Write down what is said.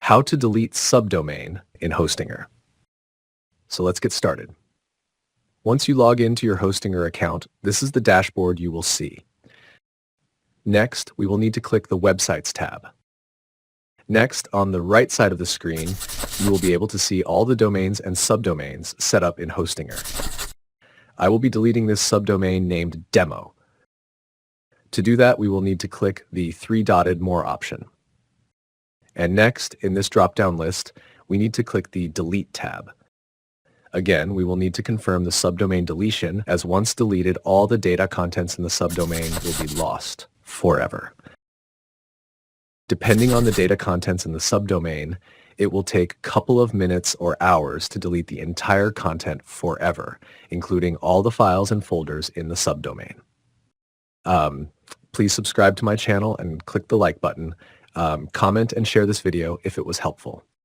How to delete subdomain in Hostinger. So let's get started. Once you log into your Hostinger account, this is the dashboard you will see. Next, we will need to click the Websites tab. Next, on the right side of the screen, you will be able to see all the domains and subdomains set up in Hostinger. I will be deleting this subdomain named Demo. To do that, we will need to click the three-dotted More option. And next, in this drop-down list, we need to click the Delete tab. Again, we will need to confirm the subdomain deletion, as once deleted, all the data contents in the subdomain will be lost forever. Depending on the data contents in the subdomain, it will take a couple of minutes or hours to delete the entire content forever, including all the files and folders in the subdomain. Please subscribe to my channel and click the like button. Comment and share this video if it was helpful.